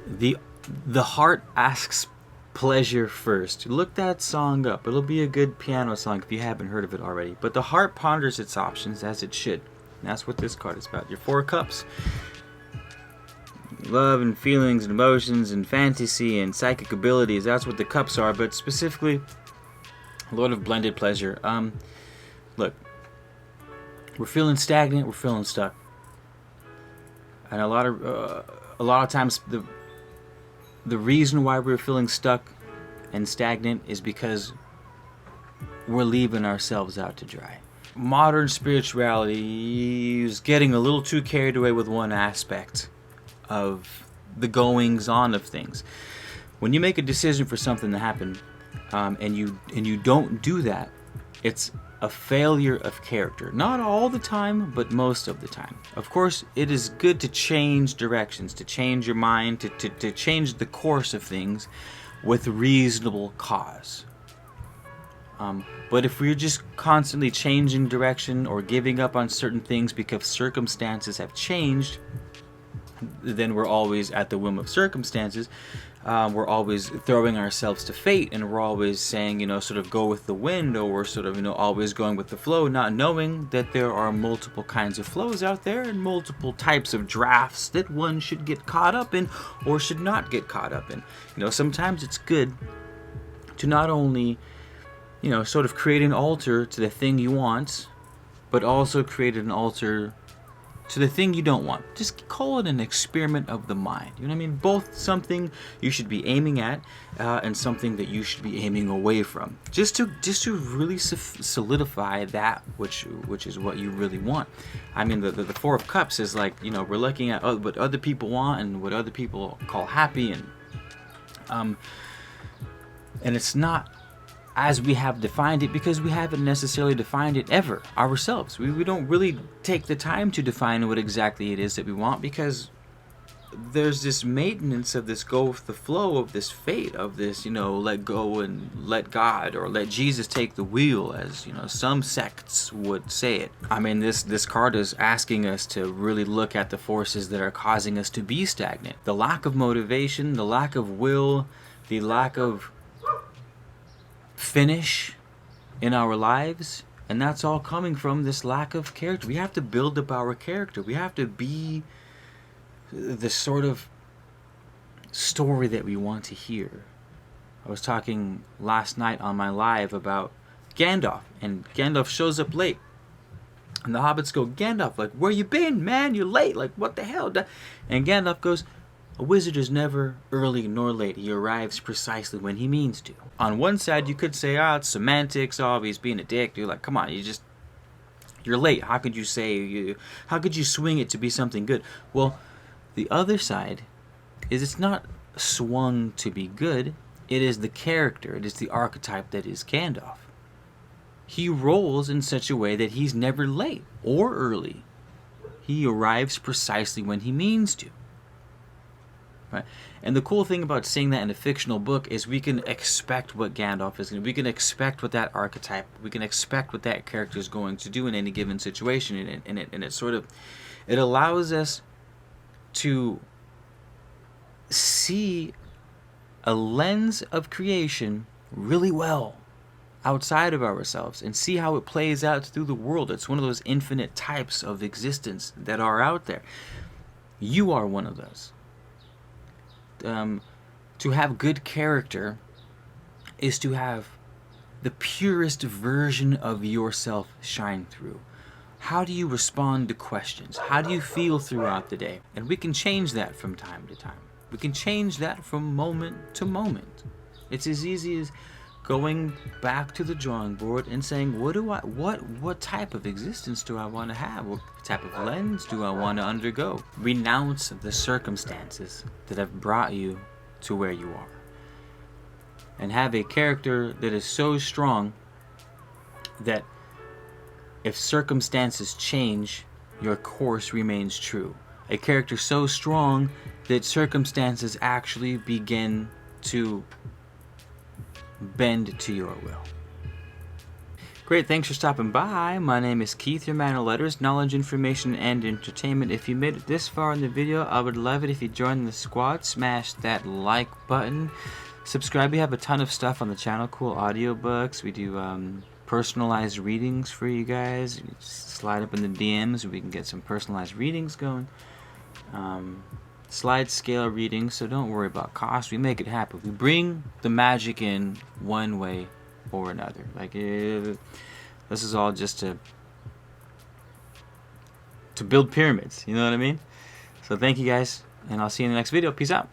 The heart asks pleasure first. Look that song up. It'll be a good piano song if you haven't heard of it already. But the heart ponders its options, as it should. And that's what this card is about. Your Four of Cups. Love and feelings and emotions and fantasy and psychic abilities. That's what the cups are. But specifically, Lord of Blended Pleasure. Look, we're feeling stagnant. We're feeling stuck. And a lot of times the reason why we're feeling stuck and stagnant is because we're leaving ourselves out to dry. Modern spirituality is getting a little too carried away with one aspect of the goings on of things. When you make a decision for something to happen, and you don't do that, it's a failure of character. Not all the time, but most of the time. Of course, it is good to change directions, to change your mind, to change the course of things with reasonable cause. But if we're just constantly changing direction or giving up on certain things because circumstances have changed, then we're always at the whim of circumstances. We're always throwing ourselves to fate, and we're always saying, sort of go with the wind, or we're sort of, always going with the flow, not knowing that there are multiple kinds of flows out there and multiple types of drafts that one should get caught up in or should not get caught up in. Sometimes it's good to not only, sort of create an altar to the thing you want, but also create an altar to the thing you don't want. Just call it an experiment of the mind. You know what I mean? Both something you should be aiming at and something that you should be aiming away from. Just to really solidify that which is what you really want. I mean, the Four of Cups is like, we're looking at what other people want and what other people call happy, and it's not as we have defined it, because we haven't necessarily defined it ever ourselves. We don't really take the time to define what exactly it is that we want, because there's this maintenance of this go with the flow, of this fate, of this, let go and let God, or let Jesus take the wheel, as, some sects would say it. I mean, this card is asking us to really look at the forces that are causing us to be stagnant. The lack of motivation, the lack of will, the lack of finish in our lives, and that's all coming from this lack of character. We have to build up our character. We have to be the sort of story that we want to hear. I was talking last night on my live about Gandalf, and Gandalf shows up late, and the hobbits go, Gandalf, like, where you been, man? You're late, like, what the hell? And Gandalf goes, a wizard is never early nor late. He arrives precisely when he means to. On one side, you could say, it's semantics, he's being a dick. You're like, come on, you're late. How could you swing it to be something good? Well, the other side is it's not swung to be good. It is the character. It is the archetype that is Gandalf. He rolls in such a way that he's never late or early. He arrives precisely when he means to. Right? And the cool thing about seeing that in a fictional book is we can expect what Gandalf is going to do. We can expect what that archetype, we can expect what that character is going to do in any given situation. And it allows us to see a lens of creation really well outside of ourselves and see how it plays out through the world. It's one of those infinite types of existence that are out there. You are one of those. To have good character is to have the purest version of yourself shine through. How do you respond to questions? How do you feel throughout the day? And we can change that from time to time. We can change that from moment to moment. It's as easy as going back to the drawing board and saying, what type of existence do I want to have? What type of lens do I want to undergo? Renounce the circumstances that have brought you to where you are. And have a character that is so strong that if circumstances change, your course remains true. A character so strong that circumstances actually begin to bend to your will. Great, thanks for stopping by. My name is Keith, your man of letters, knowledge, information, and entertainment. If you made it this far in the video, I would love it if you joined the squad. Smash that like button. Subscribe. We have a ton of stuff on the channel. Cool audiobooks. We do personalized readings for you guys. You just slide up in the DMs. We can get some personalized readings going. Slide scale readings, so don't worry about cost. We make it happen. We bring the magic in one way or another. Like this is all just to build pyramids. You know what I mean? So thank you guys, and I'll see you in the next video. Peace out.